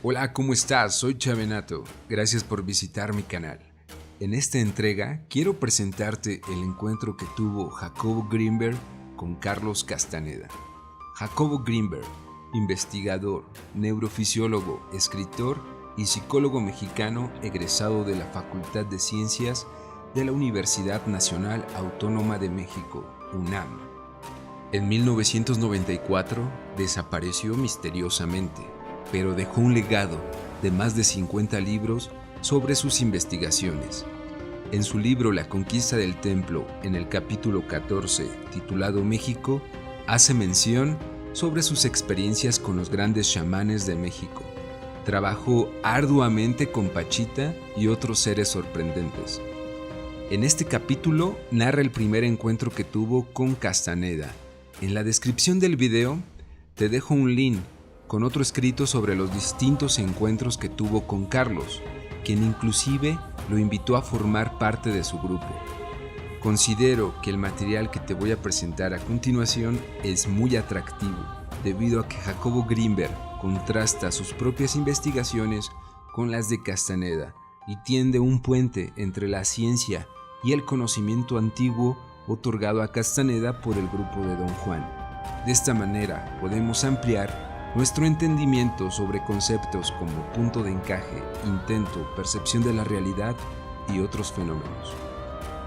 Hola, ¿cómo estás? Soy Chavenato. Gracias por visitar mi canal. En esta entrega quiero presentarte el encuentro que tuvo Jacobo Grinberg con Carlos Castaneda. Jacobo Grinberg, investigador, neurofisiólogo, escritor y psicólogo mexicano egresado de la Facultad de Ciencias de la Universidad Nacional Autónoma de México, UNAM. En 1994 desapareció misteriosamente, pero dejó un legado de más de 50 libros sobre sus investigaciones. En su libro La conquista del templo, en el capítulo 14, titulado México, hace mención sobre sus experiencias con los grandes chamanes de México. Trabajó arduamente con Pachita y otros seres sorprendentes. En este capítulo narra el primer encuentro que tuvo con Castaneda. En la descripción del video te dejo un link con otro escrito sobre los distintos encuentros que tuvo con Carlos, quien inclusive lo invitó a formar parte de su grupo. Considero que el material que te voy a presentar a continuación es muy atractivo, debido a que Jacobo Grinberg contrasta sus propias investigaciones con las de Castaneda y tiende un puente entre la ciencia y el conocimiento antiguo otorgado a Castaneda por el grupo de Don Juan. De esta manera podemos ampliar nuestro entendimiento sobre conceptos como punto de encaje, intento, percepción de la realidad y otros fenómenos.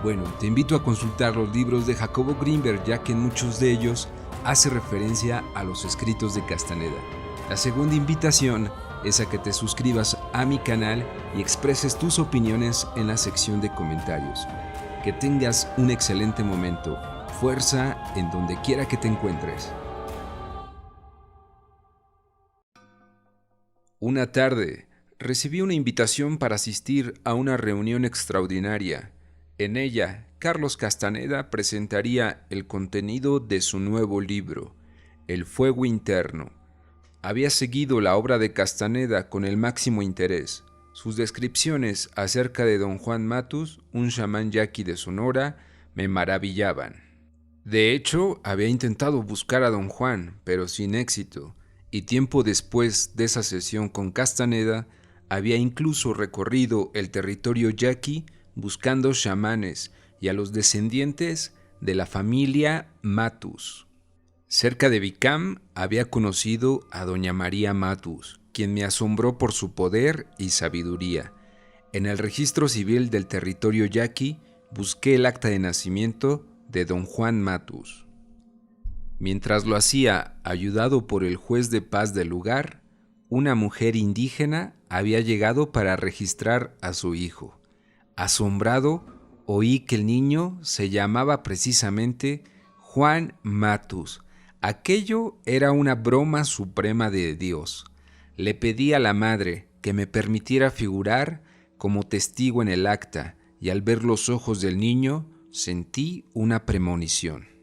Bueno, te invito a consultar los libros de Jacobo Grinberg, ya que en muchos de ellos hace referencia a los escritos de Castaneda. La segunda invitación es a que te suscribas a mi canal y expreses tus opiniones en la sección de comentarios. Que tengas un excelente momento. Fuerza en donde quiera que te encuentres. Una tarde, recibí una invitación para asistir a una reunión extraordinaria. En ella, Carlos Castaneda presentaría el contenido de su nuevo libro, El fuego interno. Había seguido la obra de Castaneda con el máximo interés. Sus descripciones acerca de Don Juan Matus, un chamán yaqui de Sonora, me maravillaban. De hecho, había intentado buscar a Don Juan, pero sin éxito. Y tiempo después de esa sesión con Castaneda, había incluso recorrido el territorio yaqui buscando chamanes y a los descendientes de la familia Matus. Cerca de Vicam había conocido a doña María Matus, quien me asombró por su poder y sabiduría. En el registro civil del territorio yaqui busqué el acta de nacimiento de don Juan Matus. Mientras lo hacía, ayudado por el juez de paz del lugar, una mujer indígena había llegado para registrar a su hijo. Asombrado, oí que el niño se llamaba precisamente Juan Matus. Aquello era una broma suprema de Dios. Le pedí a la madre que me permitiera figurar como testigo en el acta, y al ver los ojos del niño, sentí una premonición.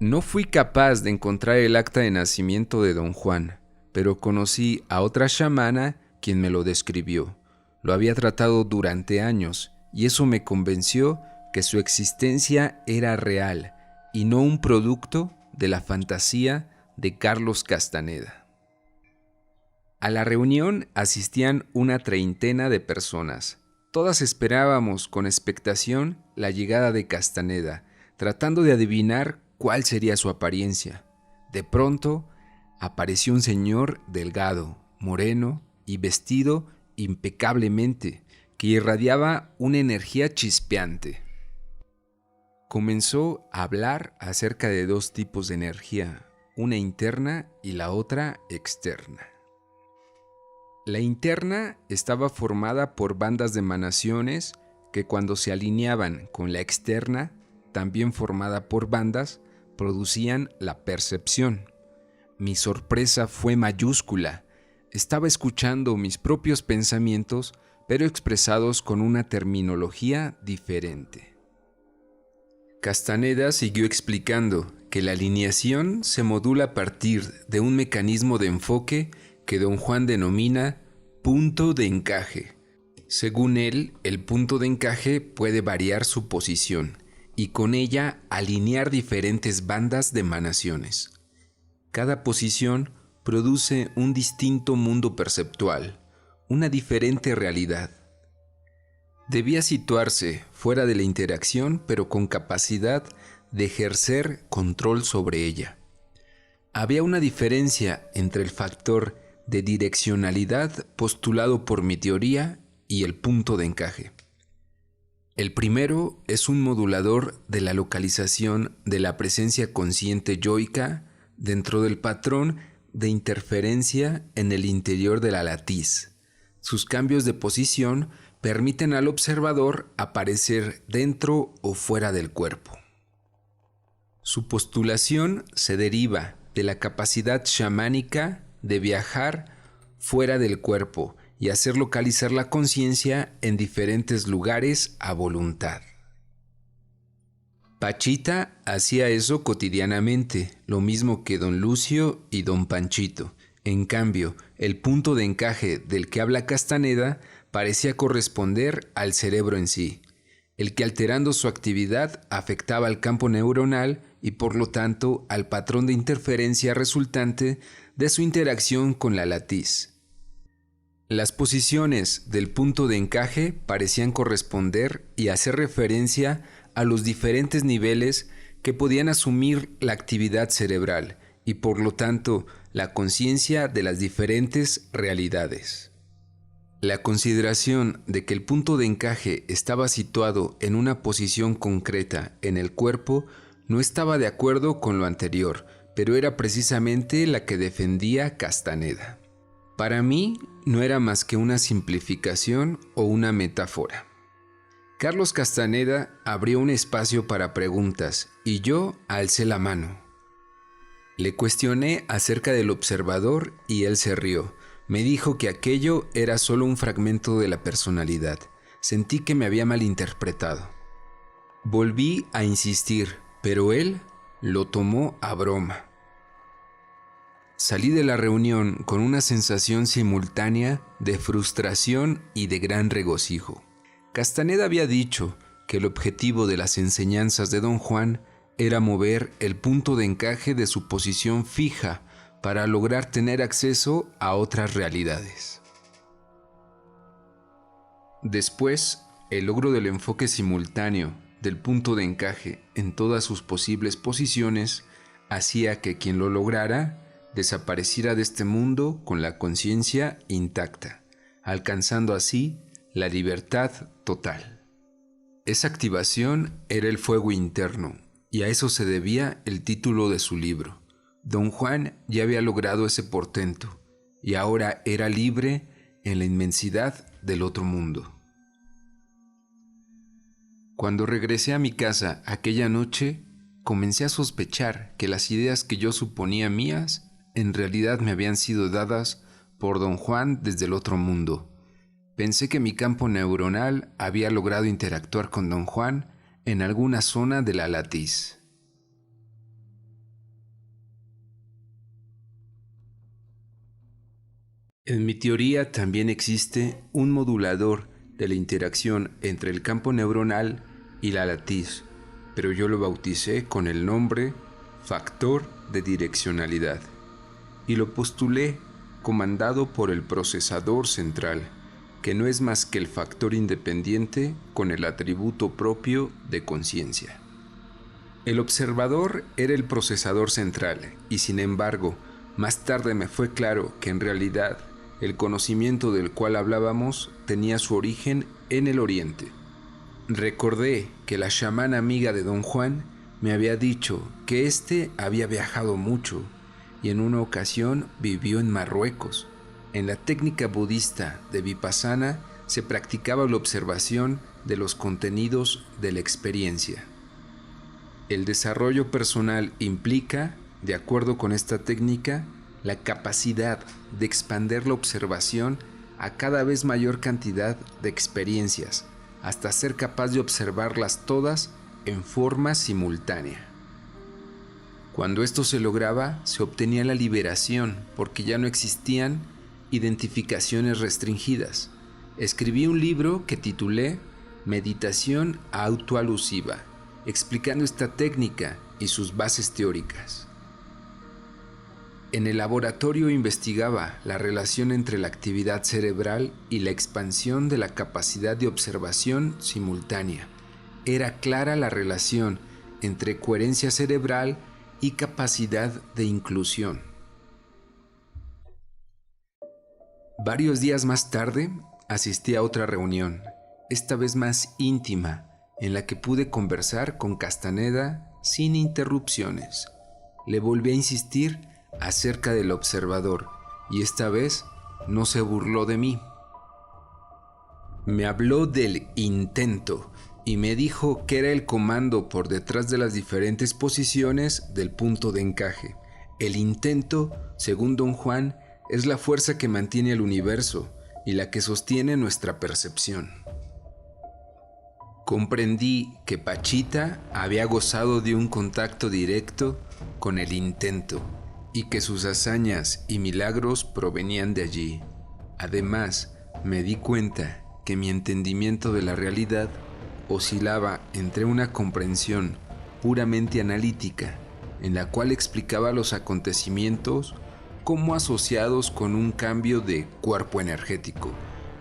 No fui capaz de encontrar el acta de nacimiento de don Juan, pero conocí a otra chamana quien me lo describió. Lo había tratado durante años y eso me convenció que su existencia era real y no un producto de la fantasía de Carlos Castaneda. A la reunión asistían una treintena de personas. Todas esperábamos con expectación la llegada de Castaneda, tratando de adivinar cuál sería su apariencia. De pronto, apareció un señor delgado, moreno y vestido impecablemente, que irradiaba una energía chispeante. Comenzó a hablar acerca de dos tipos de energía, una interna y la otra externa. La interna estaba formada por bandas de emanaciones que cuando se alineaban con la externa, también formada por bandas, producían la percepción. Mi sorpresa fue mayúscula. Estaba escuchando mis propios pensamientos, pero expresados con una terminología diferente. Castaneda siguió explicando que la alineación se modula a partir de un mecanismo de enfoque que don Juan denomina punto de encaje. Según él, el punto de encaje puede variar su posición y con ella alinear diferentes bandas de emanaciones. Cada posición produce un distinto mundo perceptual, una diferente realidad. Debía situarse fuera de la interacción, pero con capacidad de ejercer control sobre ella. Había una diferencia entre el factor de direccionalidad postulado por mi teoría y el punto de encaje. El primero es un modulador de la localización de la presencia consciente yoica dentro del patrón de interferencia en el interior de la latiz. Sus cambios de posición permiten al observador aparecer dentro o fuera del cuerpo. Su postulación se deriva de la capacidad chamánica de viajar fuera del cuerpo y hacer localizar la conciencia en diferentes lugares a voluntad. Pachita hacía eso cotidianamente, lo mismo que don Lucio y don Panchito. En cambio, el punto de encaje del que habla Castaneda parecía corresponder al cerebro en sí, el que alterando su actividad afectaba al campo neuronal y por lo tanto al patrón de interferencia resultante de su interacción con la latiz. Las posiciones del punto de encaje parecían corresponder y hacer referencia a los diferentes niveles que podían asumir la actividad cerebral y por lo tanto la conciencia de las diferentes realidades. La consideración de que el punto de encaje estaba situado en una posición concreta en el cuerpo no estaba de acuerdo con lo anterior, pero era precisamente la que defendía Castaneda. Para mí no era más que una simplificación o una metáfora. Carlos Castaneda abrió un espacio para preguntas y yo alcé la mano. Le cuestioné acerca del observador y él se rió. Me dijo que aquello era solo un fragmento de la personalidad. Sentí que me había malinterpretado. Volví a insistir, pero él lo tomó a broma. Salí de la reunión con una sensación simultánea de frustración y de gran regocijo. Castaneda había dicho que el objetivo de las enseñanzas de don Juan era mover el punto de encaje de su posición fija para lograr tener acceso a otras realidades. Después, el logro del enfoque simultáneo del punto de encaje en todas sus posibles posiciones hacía que quien lo lograra desapareciera de este mundo con la conciencia intacta, alcanzando así la libertad total. Esa activación era el fuego interno, y a eso se debía el título de su libro. Don Juan ya había logrado ese portento, y ahora era libre en la inmensidad del otro mundo. Cuando regresé a mi casa aquella noche, comencé a sospechar que las ideas que yo suponía mías en realidad me habían sido dadas por don Juan desde el otro mundo. Pensé que mi campo neuronal había logrado interactuar con don Juan en alguna zona de la latiz. En mi teoría también existe un modulador de la interacción entre el campo neuronal y la latiz, pero yo lo bauticé con el nombre factor de direccionalidad y lo postulé comandado por el procesador central, que no es más que el factor independiente con el atributo propio de conciencia. El observador era el procesador central y sin embargo, más tarde me fue claro que en realidad el conocimiento del cual hablábamos tenía su origen en el oriente. Recordé que la chamana amiga de don Juan me había dicho que éste había viajado mucho y en una ocasión vivió en Marruecos. En la técnica budista de Vipassana se practicaba la observación de los contenidos de la experiencia. El desarrollo personal implica, de acuerdo con esta técnica, la capacidad de expandir la observación a cada vez mayor cantidad de experiencias, hasta ser capaz de observarlas todas en forma simultánea. Cuando esto se lograba, se obtenía la liberación, porque ya no existían identificaciones restringidas. Escribí un libro que titulé Meditación autoalusiva, explicando esta técnica y sus bases teóricas. En el laboratorio investigaba la relación entre la actividad cerebral y la expansión de la capacidad de observación simultánea. Era clara la relación entre coherencia cerebral y capacidad de inclusión. Varios días más tarde, asistí a otra reunión, esta vez más íntima, en la que pude conversar con Castaneda sin interrupciones. Le volví a insistir acerca del observador, y esta vez no se burló de mí. Me habló del intento y me dijo que era el comando por detrás de las diferentes posiciones del punto de encaje. El intento, según don Juan, es la fuerza que mantiene el universo y la que sostiene nuestra percepción. Comprendí que Pachita había gozado de un contacto directo con el intento y que sus hazañas y milagros provenían de allí. Además, me di cuenta que mi entendimiento de la realidad oscilaba entre una comprensión puramente analítica, en la cual explicaba los acontecimientos como asociados con un cambio de cuerpo energético,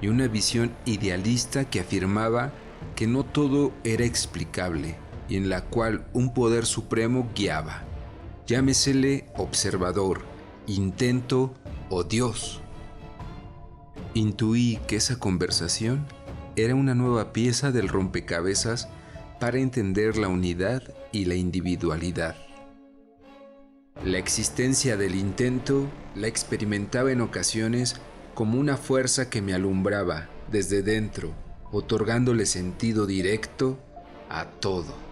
y una visión idealista que afirmaba que no todo era explicable y en la cual un poder supremo guiaba. Llámesele observador, intento o Dios. Intuí que esa conversación era una nueva pieza del rompecabezas para entender la unidad y la individualidad. La existencia del intento la experimentaba en ocasiones como una fuerza que me alumbraba desde dentro, otorgándole sentido directo a todo.